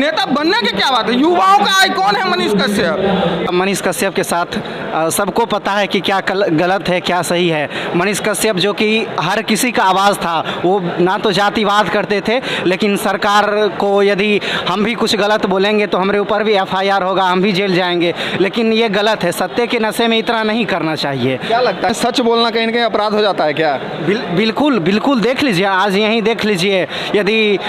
नेता बनने की क्या बात है? युवाओं का आइकॉन है मनीष कश्यप। मनीष कश्यप के साथ सबको पता है कि क्या गलत है क्या सही है। मनीष कश्यप जो कि हर किसी का आवाज़ था, वो ना तो जातिवाद करते थे, लेकिन सरकार को यदि हम भी कुछ गलत बोलेंगे तो हमारे ऊपर भी एफआईआर होगा, हम भी जेल जाएंगे, लेकिन ये गलत है। सत्य के नशे में इतना नहीं करना चाहिए। क्या लगता है सच बोलना कहीं ना कहीं अपराध हो जाता है क्या? बिल्कुल बिल्कुल, देख लीजिए, आज यहीं देख लीजिए, यदि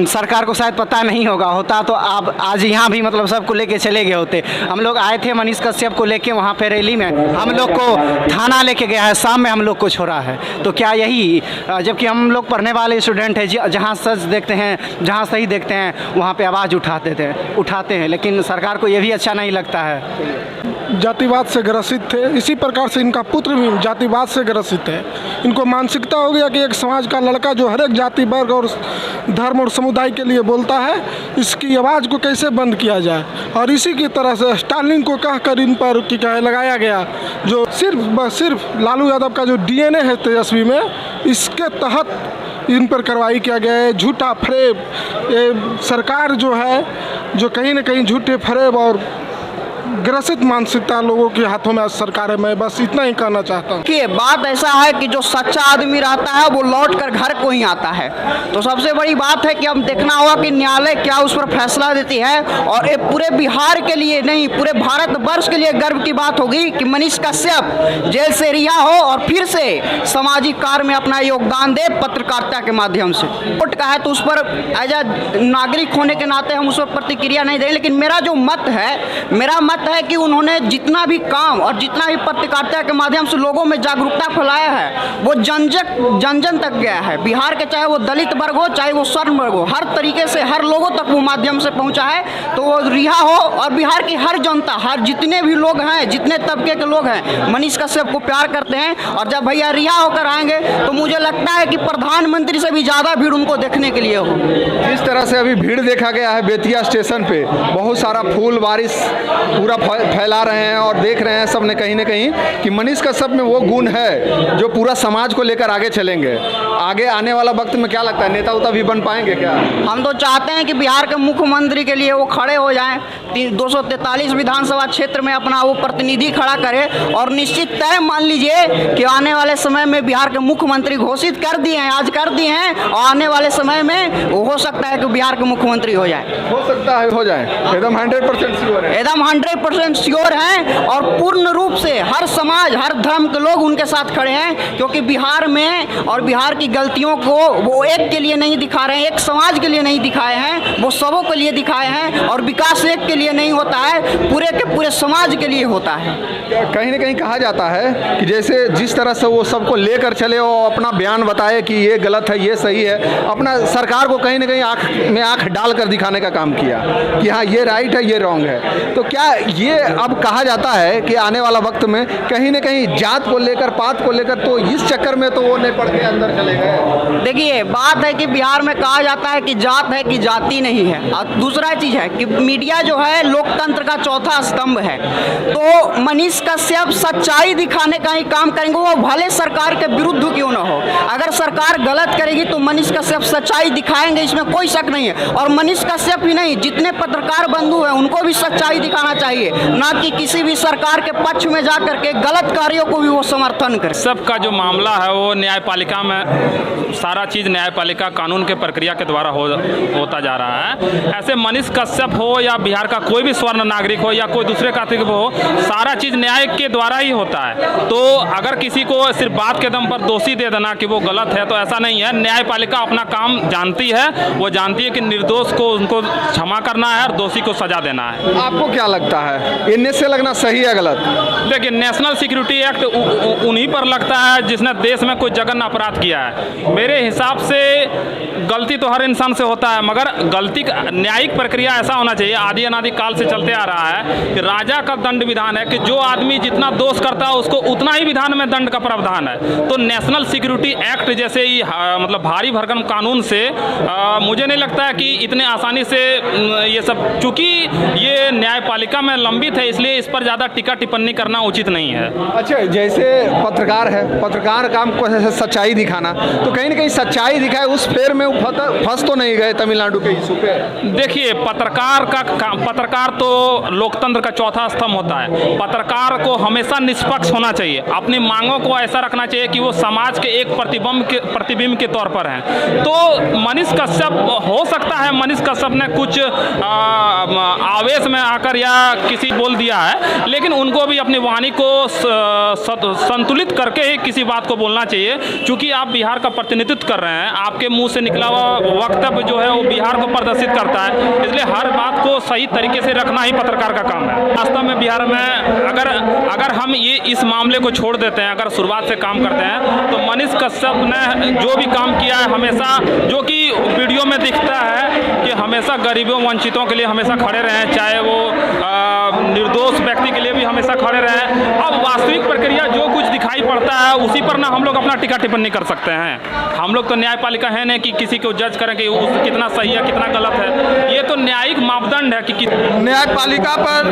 सरकार को शायद पता नहीं होता तो आप आज यहाँ भी मतलब सबको लेके चले गए होते। हम लोग आए थे मनीष कश्यप को लेके वहाँ पे रैली में, हम लोग को थाना लेके गया है, शाम में हम लोग को छोड़ा है। तो क्या यही, जबकि हम लोग पढ़ने वाले स्टूडेंट हैं, जहाँ सच देखते हैं, जहाँ सही देखते हैं, वहाँ पे आवाज़ उठाते हैं, लेकिन सरकार को ये भी अच्छा नहीं लगता है। जातिवाद से ग्रसित थे, इसी प्रकार से इनका पुत्र भी जातिवाद से ग्रसित है। इनको मानसिकता हो गया कि एक समाज का लड़का जो हर एक जाति वर्ग और धर्म और समुदाय के लिए बोलता है, इसकी आवाज़ को कैसे बंद किया जाए। और इसी की तरह से स्टालिन को कहकर इन पर क्या लगाया गया, जो सिर्फ लालू यादव का जो डीएनए है तेजस्वी में, इसके तहत इन पर कार्रवाई किया गया है। झूठा फरेब, ये सरकार जो है, जो कहीं ना कहीं झूठे फरेब और ग्रसित मानसिकता लोगों के हाथों में सरकार है। मैं बस इतना ही कहना चाहता हूँ कि बात ऐसा है कि जो सच्चा आदमी रहता है वो लौट कर घर को ही आता है। तो सबसे बड़ी बात है कि हम देखना होगा कि न्यायालय क्या उस पर फैसला देती है। और ये पूरे बिहार के लिए नहीं, पूरे भारतवर्ष के लिए गर्व की बात होगी कि मनीष कश्यप जेल से रिहा हो और फिर से सामाजिक कार्य में अपना योगदान दे पत्रकारिता के माध्यम से। कोर्ट का है तो उस पर एज ए नागरिक होने के नाते हम उस पर प्रतिक्रिया नहीं दें, लेकिन मेरा जो मत है कि उन्होंने जितना भी काम और जितना भी पत्रकारिता के माध्यम से लोगों में जागरूकता फैलाया है, वो जन तक गया है। बिहार के चाहे वो दलित वर्ग हो, चाहे वो स्वर्ण वर्ग हो, हर तरीके से हर लोगों तक वो माध्यम से पहुंचा है। तो वो रिहा हो और बिहार की हर जनता, हर जितने भी लोग हैं, जितने तबके के लोग हैं, मनीष कश्यप को प्यार करते हैं। और जब भैया रिहा होकर आएंगे तो मुझे लगता है कि प्रधानमंत्री से भी ज़्यादा भीड़ उनको देखने के लिए हो। जिस तरह से अभी भीड़ देखा गया है बेतिया स्टेशन पे, बहुत सारा फूल बारिश पूरा फैला रहे हैं और देख रहे हैं सब ने कहीं ना कहीं कि मनीष कश्यप में वो गुण है जो पूरा समाज को लेकर आगे चलेंगे। आगे आने वाला वक्त में क्या लगता है, नेता उता भी बन पाएंगे क्या? हम तो चाहते हैं कि बिहार के मुख्यमंत्री के लिए वो खड़े हो जाएं, 243 विधानसभा क्षेत्र में अपना वो प्रतिनिधि खड़ा करें और निश्चित तय मान लीजिए कि आने वाले समय में बिहार के मुख्यमंत्री घोषित कर दिए हैं, आज कर दिए हैं, और आने वाले समय में वो हो सकता है कि बिहार के मुख्यमंत्री हो जाए। हो सकता है हो जाए, एकदम 100% श्योर है। एकदम 100% श्योर हैं और पूर्ण रूप से हर समाज, हर धर्म के लोग उनके साथ खड़े हैं, क्योंकि बिहार में और बिहार की गलतियों को वो एक के लिए नहीं दिखा रहे हैं, एक समाज के लिए नहीं दिखाए हैं, वो सबों के लिए दिखाए हैं। और विकास एक के लिए नहीं होता है, पूरे के पूरे समाज के लिए होता है। कहीं ना कहीं कहा जाता है कि जैसे जिस तरह से वो सबको लेकर चले और अपना बयान बताए कि ये गलत है ये सही है, अपना सरकार को कहीं ना कहीं आँख में आँख डालकर दिखाने का काम किया कि हाँ ये राइट है ये रॉन्ग है। तो क्या ये अब कहा जाता है कि आने वाला वक्त में कहीं ना कहीं जात को लेकर, पात को लेकर, तो इस चक्कर में तो वो नहीं पढ़ के अंदर चले गए? देखिए, बात है कि बिहार में कहा जाता है कि जात है कि जाति नहीं है। और दूसरा चीज़ है कि मीडिया जो है लोकतंत्र का चौथा स्तंभ है। तो मनीष कश्यप सच्चाई दिखाने का ही काम करेंगे, वो भले सरकार के विरुद्ध क्यों ना हो। अगर सरकार गलत करेगी तो मनीष कश्यप सच्चाई दिखाएंगे, इसमें कोई शक नहीं है। और मनीष कश्यप ही नहीं, जितने पत्रकार बंधु हैं उनको भी सच्चाई दिखाना चाहिए, ना कि किसी भी सरकार के पक्ष में जाकर के गलत कार्यों को भी वो समर्थन करे। सबका जो मामला है वो न्यायपालिका में, सारा चीज़ न्यायपालिका कानून के प्रक्रिया के द्वारा होता जा रहा है। ऐसे मनीष कश्यप हो या बिहार का कोई भी स्वर्ण नागरिक हो या कोई दूसरे कातिक हो, सारा चीज़ न्याय के द्वारा ही होता है। तो अगर किसी को सिर्फ बात के दम पर दोषी दे देना कि वो गलत है, तो ऐसा नहीं है। न्यायपालिका अपना काम जानती है, वो जानती है कि निर्दोष को उनको क्षमा करना है और दोषी को सजा देना है। आपको क्या लगता है, इनमें से लगना सही है गलत? देखिए, नेशनल सिक्योरिटी एक्ट उन्हीं पर लगता है जिसने देश में कोई जघन्य अपराध किया है। मेरे हिसाब से गलती तो हर इंसान से होता है, मगर गलती का न्यायिक प्रक्रिया ऐसा होना चाहिए, आदि अनादि काल से चलते आ रहा है कि राजा का दंड विधान है कि जो आदमी जितना दोष करता है उसको उतना ही विधान में दंड का प्रावधान है। तो नेशनल सिक्योरिटी एक्ट जैसे ही मतलब भारी भरकम कानून से मुझे नहीं लगता है कि इतने आसानी से ये सब, चूंकि ये न्यायपालिका में समय लंबित है, इसलिए इस पर ज़्यादा टीका टिप्पणी करना उचित नहीं है। अच्छा, जैसे पत्रकार है, पत्रकार काम को है सच्चाई दिखाना, तो कहीं ना कहीं सच्चाई दिखाए उस फेर में वो फंस तो नहीं गए तमिलनाडु के इशू पे? देखिए, पत्रकार तो लोकतंत्र का चौथा स्तंभ होता है। पत्रकार को हमेशा निष्पक्ष होना चाहिए, अपनी मांगों को ऐसा रखना चाहिए कि वो समाज के एक प्रतिबिंब के तौर पर हैं। तो मनीष कश्यप, हो सकता है मनीष कश्यप ने कुछ आवेश में आकर या किसी बोल दिया है, लेकिन उनको भी अपनी वाणी को संतुलित करके ही किसी बात को बोलना चाहिए। क्योंकि आप बिहार का प्रतिनिधित्व कर रहे हैं, आपके मुंह से निकला हुआ वक्तव्य जो है वो बिहार को प्रदर्शित करता है, इसलिए हर बात को सही तरीके से रखना ही पत्रकार का काम है। वास्तव में बिहार में अगर हम ये इस मामले को छोड़ देते हैं, अगर शुरुआत से काम करते हैं, तो मनीष कश्यप ने जो भी काम किया है हमेशा, जो कि वीडियो में दिखता है कि हमेशा गरीबों वंचितों के लिए हमेशा खड़े रहे, चाहे वो निर्दोष व्यक्ति के लिए भी हमेशा खड़े रहे। अब वास्तविक प्रक्रिया जो कुछ दिखाई पड़ता है उसी पर ना हम लोग अपना टीका टिप्पणी कर सकते हैं। हम लोग तो न्यायपालिका है नहीं कि किसी को जज करें कि कितना सही है कितना गलत है। ये तो न्यायिक मापदंड है कि न्यायपालिका पर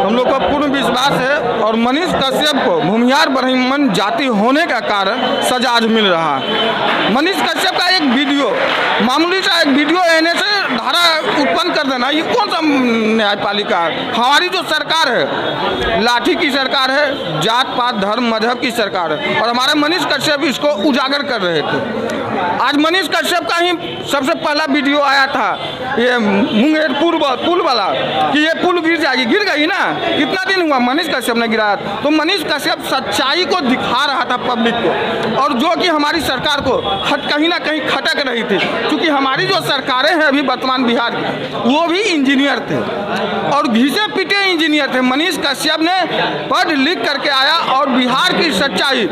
हम लोग को पूर्ण विश्वास है और मनीष कश्यप को भूमिहार ब्राह्मण जाति होने का कारण सजा आज मिल रहा है। मनीष कश्यप का एक वीडियो, मामूली सा एक वीडियो आने से धारा उत्पन्न कर देना, ये कौन सा न्यायपालिका है? हमारी जो सरकार है लाठी की सरकार है, जात पात धर्म मजहब की सरकार है, और हमारे मनीष कश्यप इसको उजागर कर रहे थे। आज मनीष कश्यप का ही सबसे पहला वीडियो आया था, ये मुंगेर पुल वाला, कि ये पुल गिर जाएगी, गिर गई ना, कितना दिन हुआ मनीष कश्यप ने गिराया। तो मनीष कश्यप सच्चाई को दिखा रहा था पब्लिक को, और जो कि हमारी सरकार को कहीं ना कहीं खटक रही थी। क्योंकि हमारी जो सरकारें हैं अभी वर्तमान बिहार की, वो भी इंजीनियर थे और घिसे पिटे इंजीनियर थे। मनीष कश्यप ने पढ़ लिख करके आया और बिहार की सच्चाई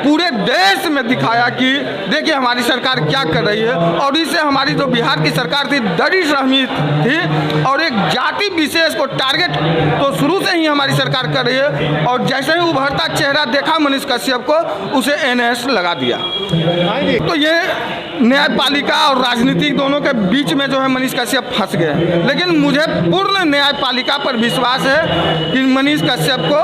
पूरे देश में दिखाया कि देखिए हमारी सरकार क्या कर रही है। और इससे हमारी जो बिहार की सरकार थी डरी सहमी थी, और एक जाति विशेष को टारगेट तो शुरू से ही हमारी सरकार कर रही है। और जैसे ही उभरता चेहरा देखा मनीष कश्यप को, उसे NS लगा दिया। तो ये न्यायपालिका और राजनीति दोनों के बीच में जो है मनीष कश्यप फंस गए। लेकिन मुझे पूर्ण न्यायपालिका पर विश्वास है कि मनीष कश्यप को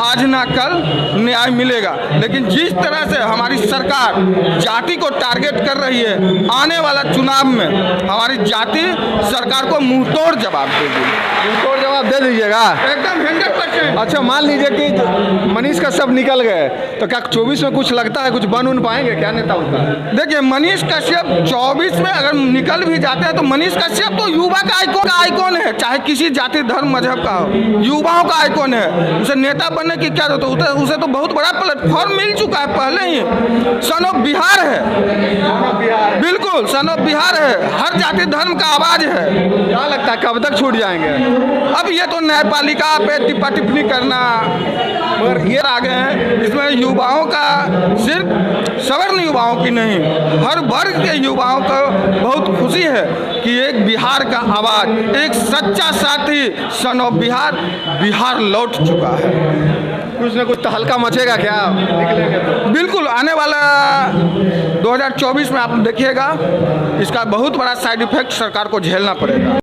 आज ना कल न्याय मिलेगा। लेकिन जिस तरह से हमारी सरकार जाति को टारगेट कर रही है, आने वाला चुनाव में हमारी जाति सरकार को मुंहतोड़ जवाब देगी। मुंहतोड़ जवाब दे दीजिएगा एकदम 100%। अच्छा, मान लीजिए कि मनीष कश्यप निकल गए, तो क्या 24 में कुछ लगता है कुछ बन पाएंगे क्या नेता उनका? देखिए, मनीष कश्यप 24 में अगर निकल भी जाते हैं तो मनीष कश्यप तो युवा का आइकॉन है, चाहे किसी जाति धर्म मजहब का हो, युवाओं का आइकॉन है। उसे नेता बनने की क्या जरूरत है? उसे तो बहुत बड़ा प्लेटफॉर्म मिल चुका है पहले ही। सन ऑफ बिहार है, बिल्कुल सन ऑफ बिहार है, हर जाति धर्म का आवाज है। क्या लगता है कब तक छूट जाएंगे? अब ये तो न्यायपालिका पे टिप्पा टिप्पणी करना, मगर ये आ गए हैं इसमें युवाओं का, सिर्फ सवर्ण युवाओं की नहीं, हर वर्ग के युवाओं को बहुत खुशी है कि एक बिहार का आवाज, एक सच्चा साथी सन ऑफ बिहार लौट चुका है। कुछ ना कुछ तो हल्का मचेगा क्या निकलेंगे तो? बिल्कुल, आने वाला 2024 में आप देखिएगा इसका बहुत बड़ा साइड इफेक्ट सरकार को झेलना पड़ेगा।